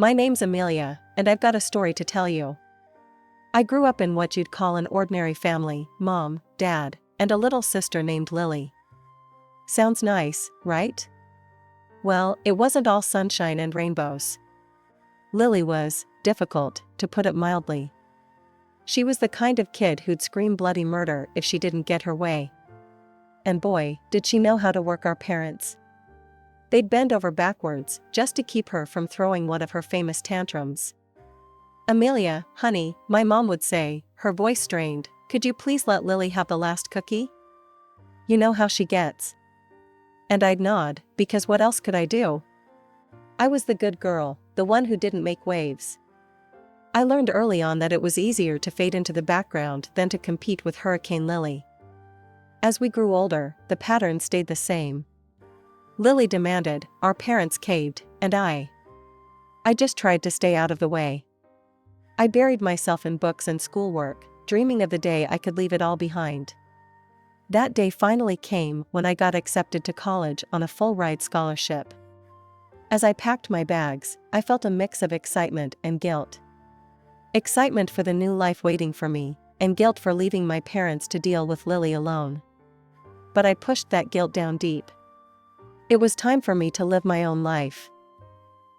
My name's Amelia, and I've got a story to tell you. I grew up in what you'd call an ordinary family: mom, dad, and a little sister named Lily. Sounds nice, right? Well, it wasn't all sunshine and rainbows. Lily was difficult, to put it mildly. She was the kind of kid who'd scream bloody murder if she didn't get her way. And boy, did she know how to work our parents. They'd bend over backwards just to keep her from throwing one of her famous tantrums. "Amelia, honey," my mom would say, her voice strained, "could you please let Lily have the last cookie? You know how she gets." And I'd nod, because what else could I do? I was the good girl, the one who didn't make waves. I learned early on that it was easier to fade into the background than to compete with Hurricane Lily. As we grew older, the pattern stayed the same. Lily demanded, our parents caved, and I just tried to stay out of the way. I buried myself in books and schoolwork, dreaming of the day I could leave it all behind. That day finally came when I got accepted to college on a full-ride scholarship. As I packed my bags, I felt a mix of excitement and guilt. Excitement for the new life waiting for me, and guilt for leaving my parents to deal with Lily alone. But I pushed that guilt down deep. It was time for me to live my own life.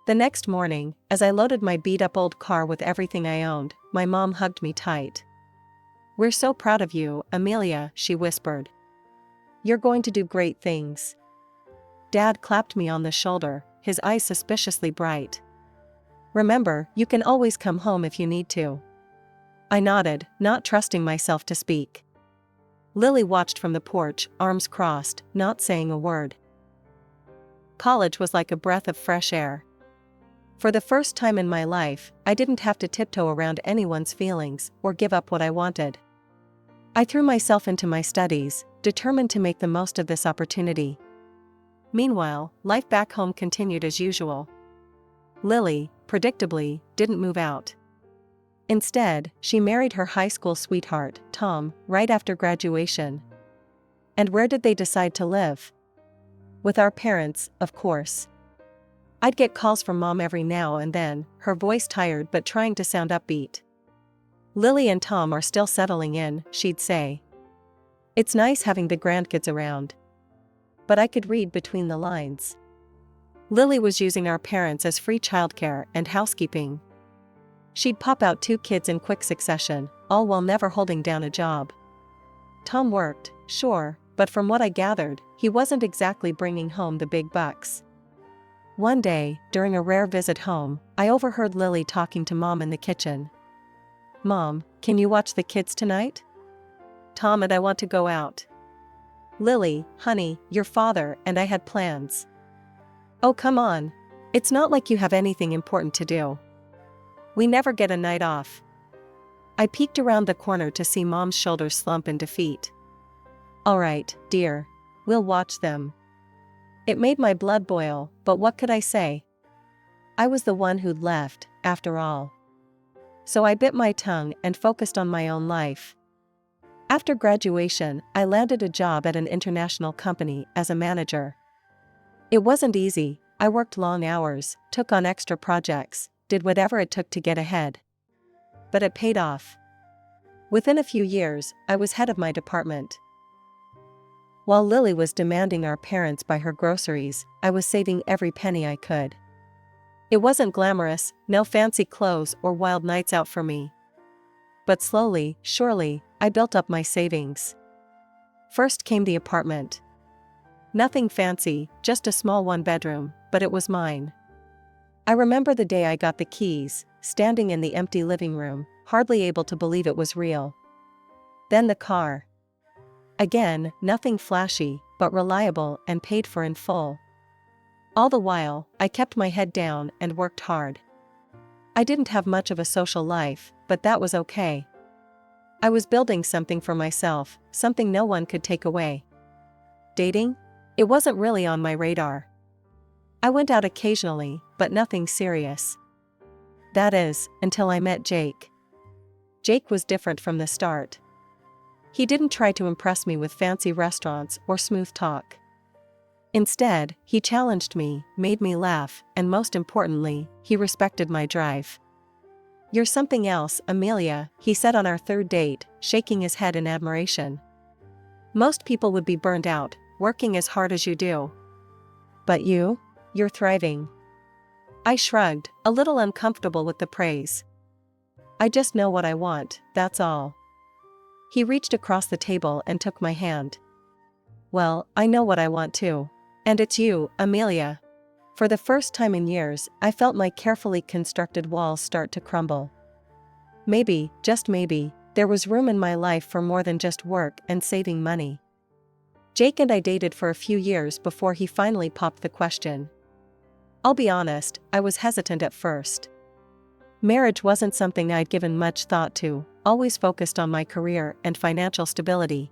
The next morning, as I loaded my beat-up old car with everything I owned, my mom hugged me tight. "We're so proud of you, Amelia," she whispered. "You're going to do great things." Dad clapped me on the shoulder, his eyes suspiciously bright. "Remember, you can always come home if you need to." I nodded, not trusting myself to speak. Lily watched from the porch, arms crossed, not saying a word. College was like a breath of fresh air. For the first time in my life, I didn't have to tiptoe around anyone's feelings or give up what I wanted. I threw myself into my studies, determined to make the most of this opportunity. Meanwhile, life back home continued as usual. Lily, predictably, didn't move out. Instead, she married her high school sweetheart, Tom, right after graduation. And where did they decide to live? With our parents, of course. I'd get calls from Mom every now and then, her voice tired but trying to sound upbeat. "Lily and Tom are still settling in," she'd say. "It's nice having the grandkids around." But I could read between the lines. Lily was using our parents as free childcare and housekeeping. She'd pop out 2 kids in quick succession, all while never holding down a job. Tom worked, sure, but from what I gathered, he wasn't exactly bringing home the big bucks. One day, during a rare visit home, I overheard Lily talking to Mom in the kitchen. "Mom, can you watch the kids tonight? Tom and I want to go out." "Lily, honey, your father and I had plans." "Oh, come on. It's not like you have anything important to do. We never get a night off." I peeked around the corner to see Mom's shoulders slump in defeat. "All right, dear. We'll watch them." It made my blood boil, but what could I say? I was the one who'd left, after all. So I bit my tongue and focused on my own life. After graduation, I landed a job at an international company as a manager. It wasn't easy. I worked long hours, took on extra projects, did whatever it took to get ahead. But it paid off. Within a few years, I was head of my department. While Lily was demanding our parents buy her groceries, I was saving every penny I could. It wasn't glamorous, no fancy clothes or wild nights out for me. But slowly, surely, I built up my savings. First came the apartment. Nothing fancy, just a small 1-bedroom, but it was mine. I remember the day I got the keys, standing in the empty living room, hardly able to believe it was real. Then the car. Again, nothing flashy, but reliable and paid for in full. All the while, I kept my head down and worked hard. I didn't have much of a social life, but that was okay. I was building something for myself, something no one could take away. Dating? It wasn't really on my radar. I went out occasionally, but nothing serious. That is, until I met Jake. Jake was different from the start. He didn't try to impress me with fancy restaurants or smooth talk. Instead, he challenged me, made me laugh, and most importantly, he respected my drive. "You're something else, Amelia," he said on our third date, shaking his head in admiration. "Most people would be burned out, working as hard as you do. But you're thriving." I shrugged, a little uncomfortable with the praise. "I just know what I want, that's all." He reached across the table and took my hand. "Well, I know what I want too. And it's you, Amelia." For the first time in years, I felt my carefully constructed walls start to crumble. Maybe, just maybe, there was room in my life for more than just work and saving money. Jake and I dated for a few years before he finally popped the question. I'll be honest, I was hesitant at first. Marriage wasn't something I'd given much thought to, always focused on my career and financial stability.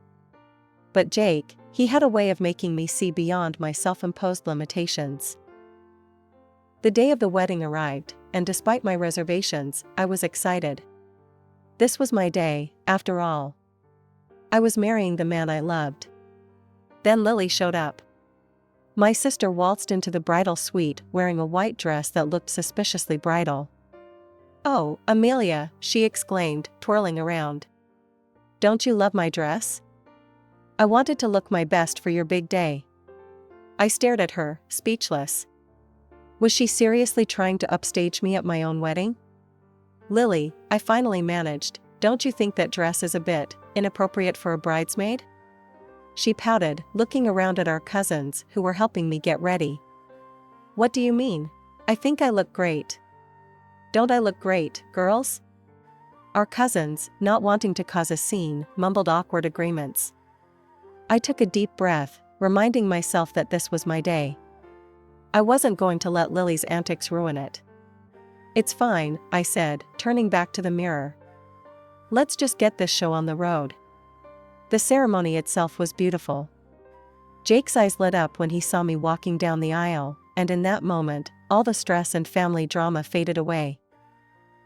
But Jake, he had a way of making me see beyond my self-imposed limitations. The day of the wedding arrived, and despite my reservations, I was excited. This was my day, after all. I was marrying the man I loved. Then Lily showed up. My sister waltzed into the bridal suite wearing a white dress that looked suspiciously bridal. "Oh, Amelia," she exclaimed, twirling around. "Don't you love my dress? I wanted to look my best for your big day." I stared at her, speechless. Was she seriously trying to upstage me at my own wedding? "Lily," I finally managed, "don't you think that dress is a bit inappropriate for a bridesmaid?" She pouted, looking around at our cousins who were helping me get ready. "What do you mean? I think I look great." "Don't I look great, girls?" Our cousins, not wanting to cause a scene, mumbled awkward agreements. I took a deep breath, reminding myself that this was my day. I wasn't going to let Lily's antics ruin it. "It's fine," I said, turning back to the mirror. "Let's just get this show on the road." The ceremony itself was beautiful. Jake's eyes lit up when he saw me walking down the aisle, and in that moment, all the stress and family drama faded away.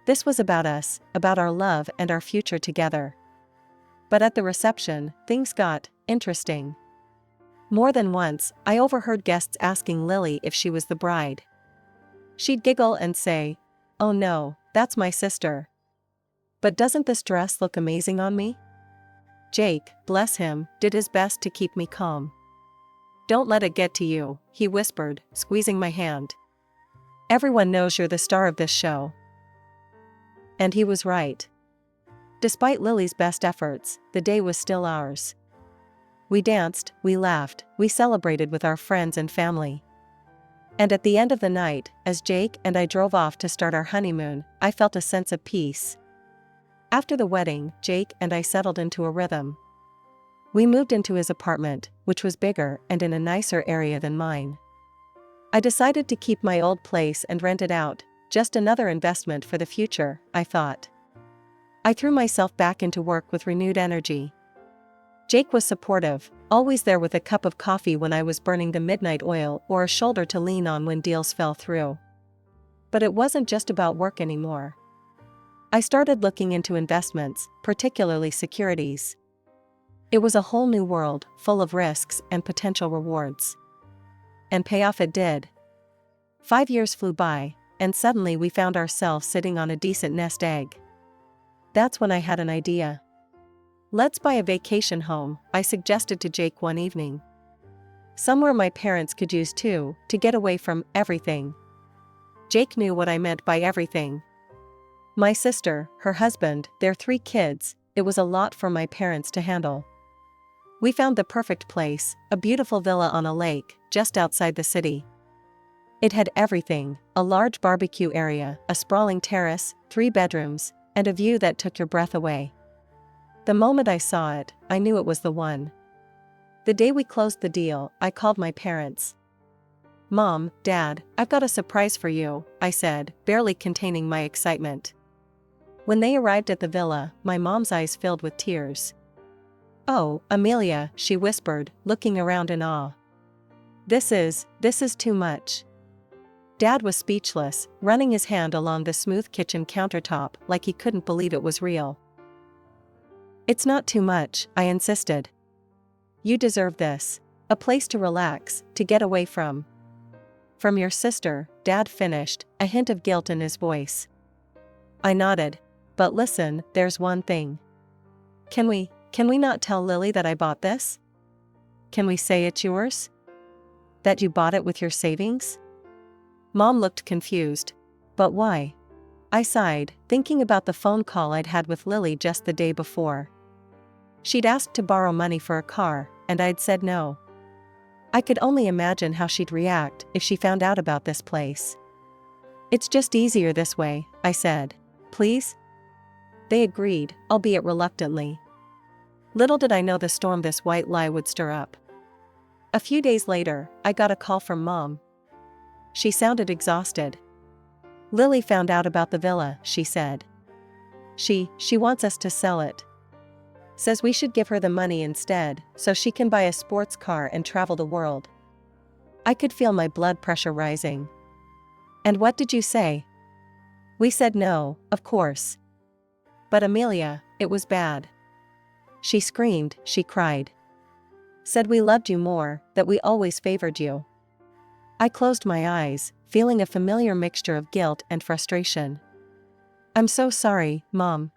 This was about us, about our love and our future together. But at the reception, things got interesting. More than once, I overheard guests asking Lily if she was the bride. She'd giggle and say, "Oh no, that's my sister. But doesn't this dress look amazing on me?" Jake, bless him, did his best to keep me calm. "Don't let it get to you," he whispered, squeezing my hand. "Everyone knows you're the star of this show." And he was right. Despite Lily's best efforts, the day was still ours. We danced, we laughed, we celebrated with our friends and family. And at the end of the night, as Jake and I drove off to start our honeymoon, I felt a sense of peace. After the wedding, Jake and I settled into a rhythm. We moved into his apartment, which was bigger and in a nicer area than mine. I decided to keep my old place and rent it out, just another investment for the future, I thought. I threw myself back into work with renewed energy. Jake was supportive, always there with a cup of coffee when I was burning the midnight oil or a shoulder to lean on when deals fell through. But it wasn't just about work anymore. I started looking into investments, particularly securities. It was a whole new world, full of risks and potential rewards. And payoff it did. 5 years flew by, and suddenly we found ourselves sitting on a decent nest egg. That's when I had an idea. "Let's buy a vacation home," I suggested to Jake one evening. "Somewhere my parents could use too, to get away from everything." Jake knew what I meant by everything. My sister, her husband, their 3 kids, it was a lot for my parents to handle. We found the perfect place, a beautiful villa on a lake, just outside the city. It had everything, a large barbecue area, a sprawling terrace, 3 bedrooms, and a view that took your breath away. The moment I saw it, I knew it was the one. The day we closed the deal, I called my parents. "Mom, Dad, I've got a surprise for you," I said, barely containing my excitement. When they arrived at the villa, my mom's eyes filled with tears. "Oh, Amelia," she whispered, looking around in awe. This is too much." Dad was speechless, running his hand along the smooth kitchen countertop like he couldn't believe it was real. "It's not too much," I insisted. "You deserve this. A place to relax, to get away from. From your sister, Dad finished, a hint of guilt in his voice. I nodded. But listen, there's one thing. Can we not tell Lily that I bought this? Can we say it's yours? That you bought it with your savings? Mom looked confused. But why? I sighed, thinking about the phone call I'd had with Lily just the day before. She'd asked to borrow money for a car, and I'd said no. I could only imagine how she'd react if she found out about this place. It's just easier this way, I said. Please? They agreed, albeit reluctantly. Little did I know the storm this white lie would stir up. A few days later, I got a call from Mom. She sounded exhausted. Lily found out about the villa, she said. She wants us to sell it. Says we should give her the money instead, so she can buy a sports car and travel the world. I could feel my blood pressure rising. And what did you say? We said no, of course. But Amelia, it was bad. She screamed, she cried. Said we loved you more, that we always favored you. I closed my eyes, feeling a familiar mixture of guilt and frustration. I'm so sorry, Mom.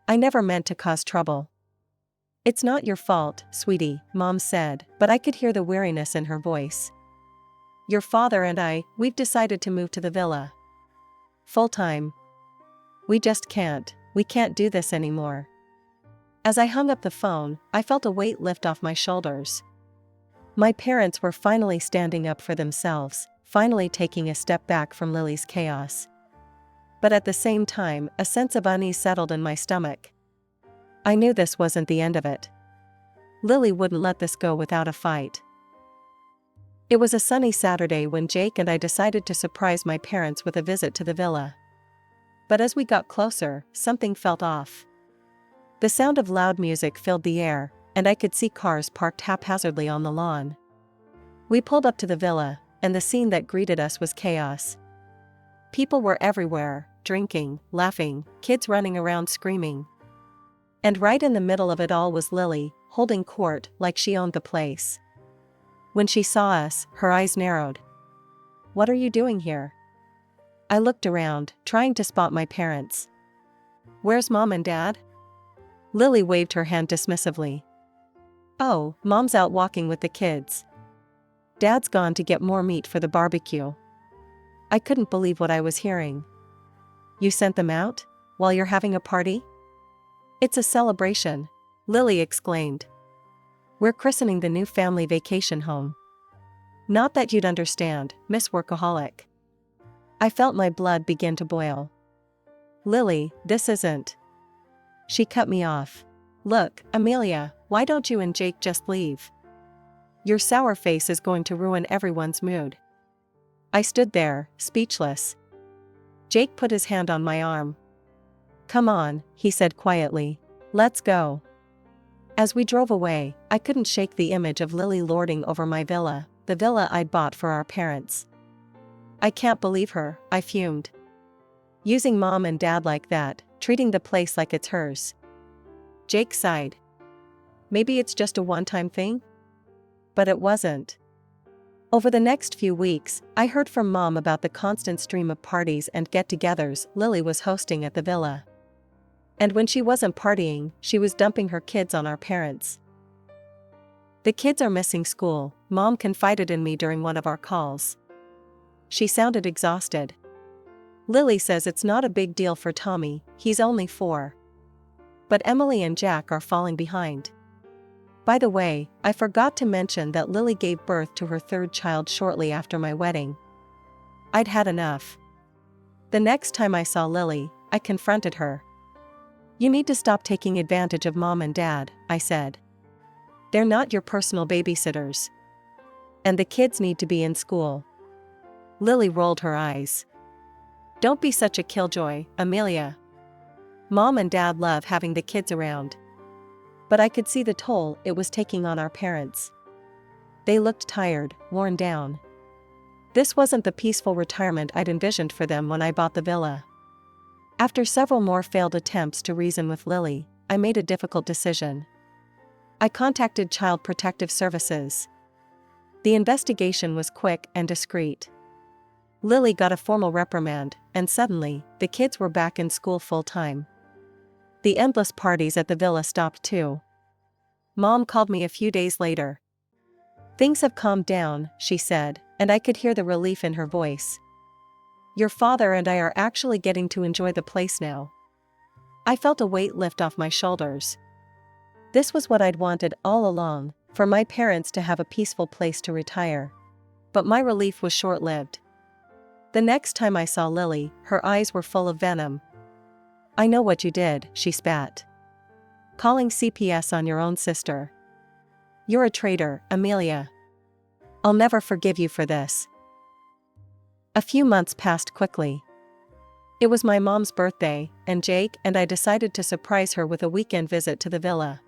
I never meant to cause trouble. It's not your fault, sweetie, Mom said, but I could hear the weariness in her voice. Your father and we've decided to move to the villa. Full-time. We just can't. We can't do this anymore. As I hung up the phone, I felt a weight lift off my shoulders. My parents were finally standing up for themselves, finally taking a step back from Lily's chaos. But at the same time, a sense of unease settled in my stomach. I knew this wasn't the end of it. Lily wouldn't let this go without a fight. It was a sunny Saturday when Jake and I decided to surprise my parents with a visit to the villa. But as we got closer, something felt off. The sound of loud music filled the air, and I could see cars parked haphazardly on the lawn. We pulled up to the villa, and the scene that greeted us was chaos. People were everywhere, drinking, laughing, kids running around screaming. And right in the middle of it all was Lily, holding court like she owned the place. When she saw us, her eyes narrowed. What are you doing here? I looked around, trying to spot my parents. Where's Mom and Dad? Lily waved her hand dismissively. Oh, Mom's out walking with the kids. Dad's gone to get more meat for the barbecue. I couldn't believe what I was hearing. You sent them out? While you're having a party? It's a celebration, Lily exclaimed. We're christening the new family vacation home. Not that you'd understand, Miss Workaholic. I felt my blood begin to boil. Lily, this isn't. She cut me off. Look, Amelia, why don't you and Jake just leave? Your sour face is going to ruin everyone's mood. I stood there, speechless. Jake put his hand on my arm. Come on, he said quietly. Let's go. As we drove away, I couldn't shake the image of Lily lording over my villa, the villa I'd bought for our parents. I can't believe her, I fumed. Using Mom and Dad like that, treating the place like it's hers. Jake sighed. Maybe it's just a one-time thing? But it wasn't. Over the next few weeks, I heard from Mom about the constant stream of parties and get-togethers Lily was hosting at the villa. And when she wasn't partying, she was dumping her kids on our parents. The kids are missing school, Mom confided in me during one of our calls. She sounded exhausted. Lily says it's not a big deal for Tommy, he's only 4. But Emily and Jack are falling behind. By the way, I forgot to mention that Lily gave birth to her 3rd child shortly after my wedding. I'd had enough. The next time I saw Lily, I confronted her. You need to stop taking advantage of Mom and Dad, I said. They're not your personal babysitters. And the kids need to be in school. Lily rolled her eyes. Don't be such a killjoy, Amelia. Mom and Dad love having the kids around. But I could see the toll it was taking on our parents. They looked tired, worn down. This wasn't the peaceful retirement I'd envisioned for them when I bought the villa. After several more failed attempts to reason with Lily, I made a difficult decision. I contacted Child Protective Services. The investigation was quick and discreet. Lily got a formal reprimand, and suddenly, the kids were back in school full-time. The endless parties at the villa stopped too. Mom called me a few days later. "Things have calmed down," she said, and I could hear the relief in her voice. "Your father and I are actually getting to enjoy the place now." I felt a weight lift off my shoulders. This was what I'd wanted all along, for my parents to have a peaceful place to retire. But my relief was short-lived. The next time I saw Lily, her eyes were full of venom. "I know what you did," she spat. "Calling CPS on your own sister. You're a traitor, Amelia. I'll never forgive you for this." A few months passed quickly. It was my mom's birthday, and Jake and I decided to surprise her with a weekend visit to the villa.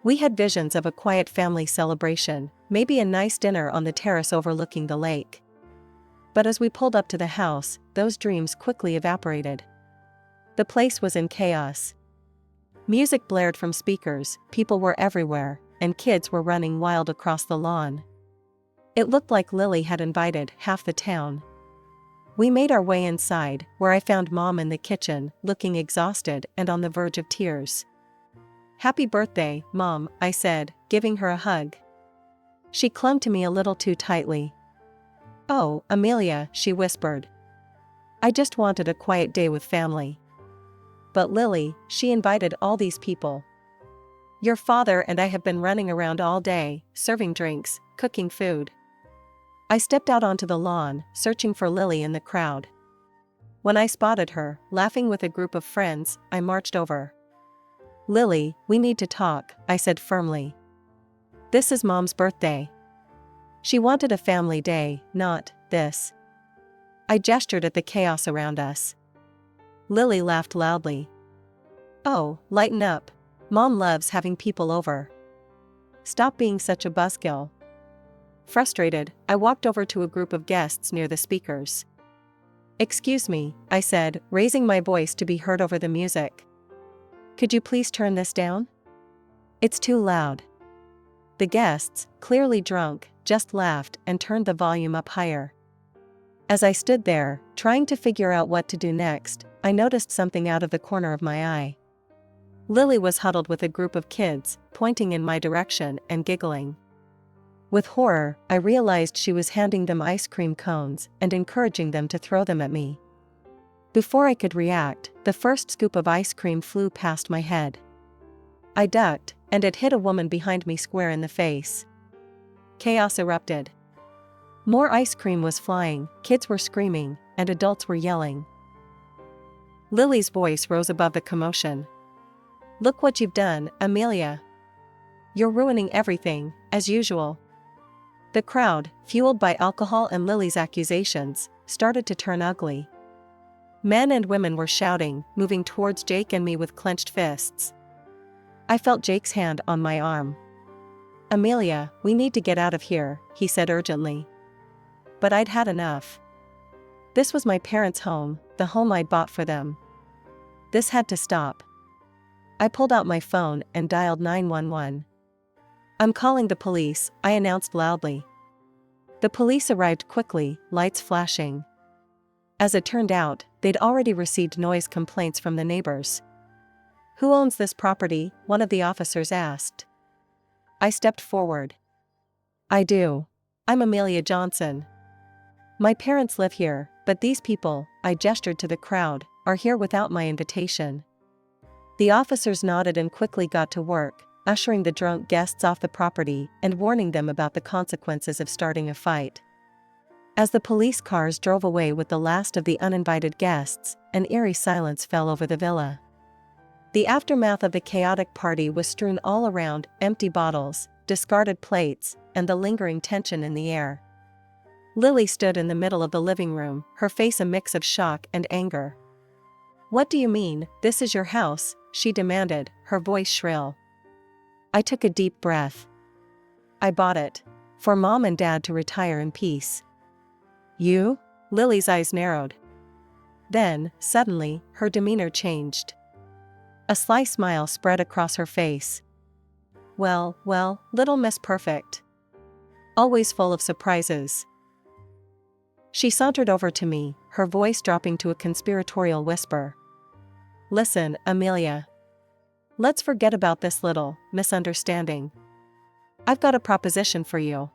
We had visions of a quiet family celebration, maybe a nice dinner on the terrace overlooking the lake. But as we pulled up to the house, those dreams quickly evaporated. The place was in chaos. Music blared from speakers, people were everywhere, and kids were running wild across the lawn. It looked like Lily had invited half the town. We made our way inside, where I found Mom in the kitchen, looking exhausted and on the verge of tears. "Happy birthday, Mom," I said, giving her a hug. She clung to me a little too tightly. "Oh, Amelia," she whispered. "I just wanted a quiet day with family." "But Lily, she invited all these people. Your father and I have been running around all day, serving drinks, cooking food." I stepped out onto the lawn, searching for Lily in the crowd. When I spotted her, laughing with a group of friends, I marched over. "Lily, we need to talk," I said firmly. "This is Mom's birthday. She wanted a family day, not this." I gestured at the chaos around us. Lily laughed loudly. "Oh, lighten up. Mom loves having people over. Stop being such a buzzkill." Frustrated, I walked over to a group of guests near the speakers. "Excuse me," I said, raising my voice to be heard over the music. "Could you please turn this down? It's too loud." The guests, clearly drunk, just laughed and turned the volume up higher. As I stood there, trying to figure out what to do next, I noticed something out of the corner of my eye. Lily was huddled with a group of kids, pointing in my direction and giggling. With horror, I realized she was handing them ice cream cones and encouraging them to throw them at me. Before I could react, the first scoop of ice cream flew past my head. I ducked, and it hit a woman behind me square in the face. Chaos erupted. More ice cream was flying, kids were screaming, and adults were yelling. Lily's voice rose above the commotion. "Look what you've done, Amelia. You're ruining everything, as usual." The crowd, fueled by alcohol and Lily's accusations, started to turn ugly. Men and women were shouting, moving towards Jake and me with clenched fists. I felt Jake's hand on my arm. "Amelia, we need to get out of here," he said urgently. But I'd had enough. This was my parents' home, the home I'd bought for them. This had to stop. I pulled out my phone and dialed 911. "I'm calling the police," I announced loudly. The police arrived quickly, lights flashing. As it turned out, they'd already received noise complaints from the neighbors. "Who owns this property?" one of the officers asked. I stepped forward. "I do. I'm Amelia Johnson. My parents live here, but these people," I gestured to the crowd, "are here without my invitation." The officers nodded and quickly got to work, ushering the drunk guests off the property and warning them about the consequences of starting a fight. As the police cars drove away with the last of the uninvited guests, an eerie silence fell over the villa. The aftermath of the chaotic party was strewn all around, empty bottles, discarded plates, and the lingering tension in the air. Lily stood in the middle of the living room, her face a mix of shock and anger. "What do you mean, this is your house?" she demanded, her voice shrill. I took a deep breath. "I bought it. For Mom and Dad to retire in peace." "You?" Lily's eyes narrowed. Then, suddenly, her demeanor changed. A sly smile spread across her face. Well, Little Miss Perfect. always full of surprises. She sauntered over to me, her voice dropping to a conspiratorial whisper. Listen, Amelia. Let's forget about this little misunderstanding. I've got a proposition for you.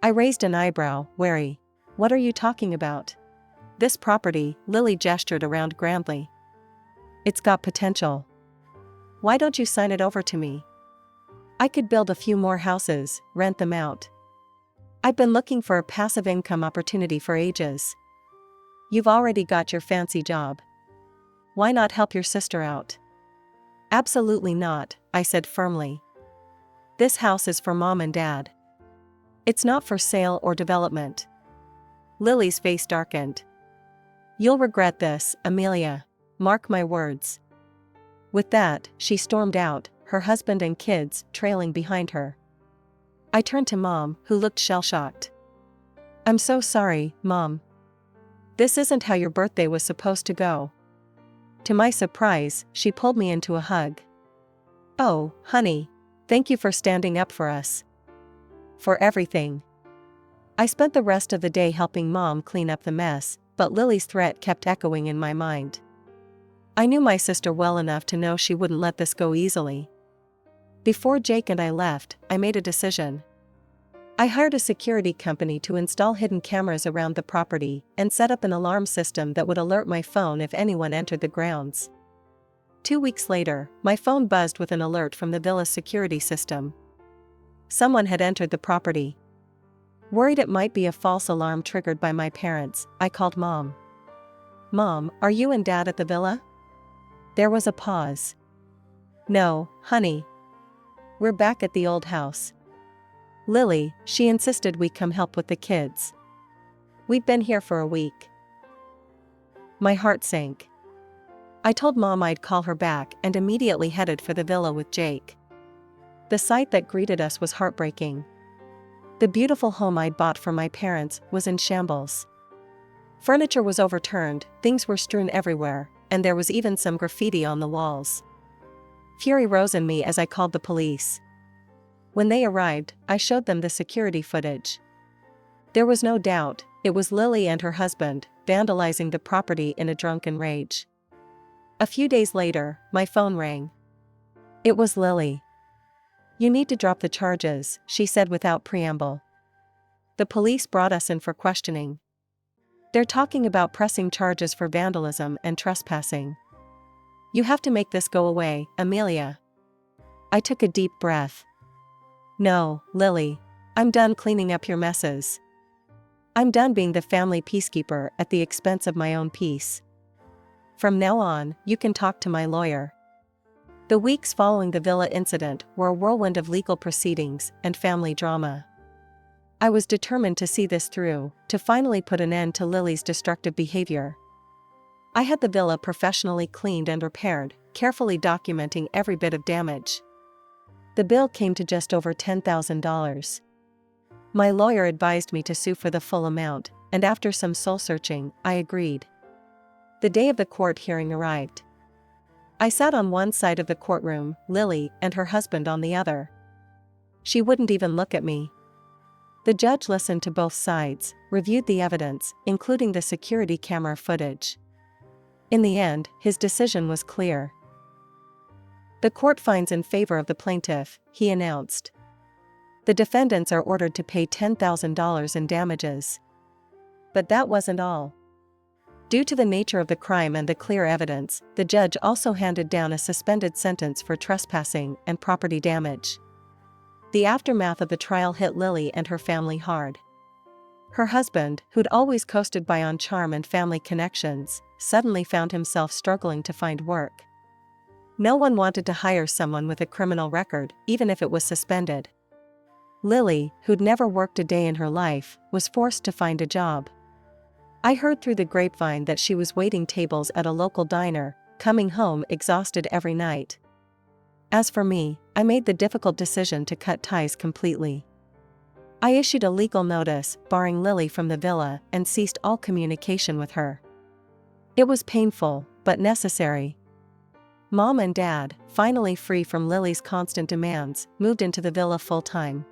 I raised an eyebrow, wary. What are you talking about? This property, Lily gestured around grandly. It's got potential. Why don't you sign it over to me? I could build a few more houses, rent them out. I've been looking for a passive income opportunity for ages. You've already got your fancy job. Why not help your sister out? Absolutely not, I said firmly. This house is for Mom and Dad. It's not for sale or development. Lily's face darkened. You'll regret this, Amelia. Mark my words. With that, she stormed out, her husband and kids trailing behind her. I turned to Mom, who looked shell-shocked. I'm so sorry, Mom. This isn't how your birthday was supposed to go. To my surprise, she pulled me into a hug. Oh, honey. Thank you for standing up for us. For everything. I spent the rest of the day helping Mom clean up the mess, but Lily's threat kept echoing in my mind. I knew my sister well enough to know she wouldn't let this go easily. Before Jake and I left, I made a decision. I hired a security company to install hidden cameras around the property and set up an alarm system that would alert my phone if anyone entered the grounds. 2 weeks later, my phone buzzed with an alert from the villa's security system. Someone had entered the property. Worried it might be a false alarm triggered by my parents, I called Mom. Mom, are you and Dad at the villa? There was a pause. No, honey. We're back at the old house. Lily, she insisted we come help with the kids. We've been here for a week. My heart sank. I told Mom I'd call her back and immediately headed for the villa with Jake. The sight that greeted us was heartbreaking. The beautiful home I'd bought for my parents was in shambles. Furniture was overturned, things were strewn everywhere, and there was even some graffiti on the walls. Fury rose in me as I called the police. When they arrived, I showed them the security footage. There was no doubt, it was Lily and her husband, vandalizing the property in a drunken rage. A few days later, my phone rang. It was Lily. You need to drop the charges, she said without preamble. The police brought us in for questioning. They're talking about pressing charges for vandalism and trespassing. You have to make this go away, Amelia. I took a deep breath. No, Lily. I'm done cleaning up your messes. I'm done being the family peacekeeper at the expense of my own peace. From now on, you can talk to my lawyer. The weeks following the villa incident were a whirlwind of legal proceedings and family drama. I was determined to see this through, to finally put an end to Lily's destructive behavior. I had the villa professionally cleaned and repaired, carefully documenting every bit of damage. The bill came to just over $10,000. My lawyer advised me to sue for the full amount, and after some soul-searching, I agreed. The day of the court hearing arrived. I sat on one side of the courtroom, Lily and her husband on the other. She wouldn't even look at me. The judge listened to both sides, reviewed the evidence, including the security camera footage. In the end, his decision was clear. The court finds in favor of the plaintiff, he announced. The defendants are ordered to pay $10,000 in damages. But that wasn't all. Due to the nature of the crime and the clear evidence, the judge also handed down a suspended sentence for trespassing and property damage. The aftermath of the trial hit Lily and her family hard. Her husband, who'd always coasted by on charm and family connections, suddenly found himself struggling to find work. No one wanted to hire someone with a criminal record, even if it was suspended. Lily, who'd never worked a day in her life, was forced to find a job. I heard through the grapevine that she was waiting tables at a local diner, coming home exhausted every night. As for me, I made the difficult decision to cut ties completely. I issued a legal notice, barring Lily from the villa, and ceased all communication with her. It was painful, but necessary. Mom and Dad, finally free from Lily's constant demands, moved into the villa full-time.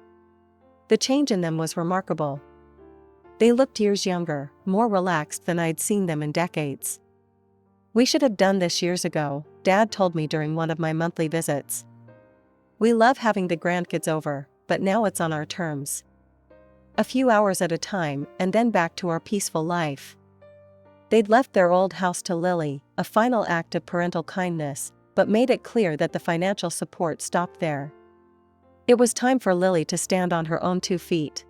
The change in them was remarkable. They looked years younger, more relaxed than I'd seen them in decades. "We should have done this years ago," Dad told me during one of my monthly visits. "We love having the grandkids over, but now it's on our terms. A few hours at a time, and then back to our peaceful life." They'd left their old house to Lily, a final act of parental kindness, but made it clear that the financial support stopped there. It was time for Lily to stand on her own 2 feet.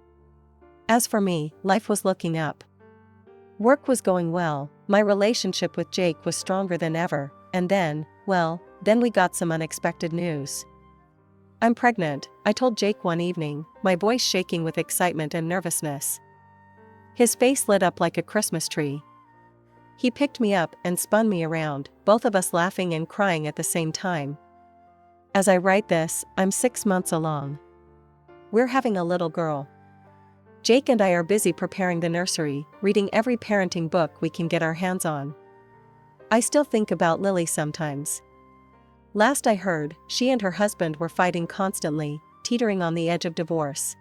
As for me, life was looking up. Work was going well, my relationship with Jake was stronger than ever, and then we got some unexpected news. "I'm pregnant," I told Jake one evening, my voice shaking with excitement and nervousness. His face lit up like a Christmas tree. He picked me up and spun me around, both of us laughing and crying at the same time. As I write this, I'm 6 months along. We're having a little girl. Jake and I are busy preparing the nursery, reading every parenting book we can get our hands on. I still think about Lily sometimes. Last I heard, she and her husband were fighting constantly, teetering on the edge of divorce.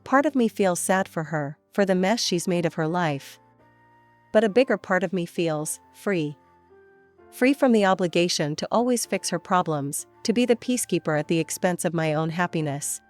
Part of me feels sad for her, for the mess she's made of her life. But a bigger part of me feels free. Free from the obligation to always fix her problems, to be the peacekeeper at the expense of my own happiness.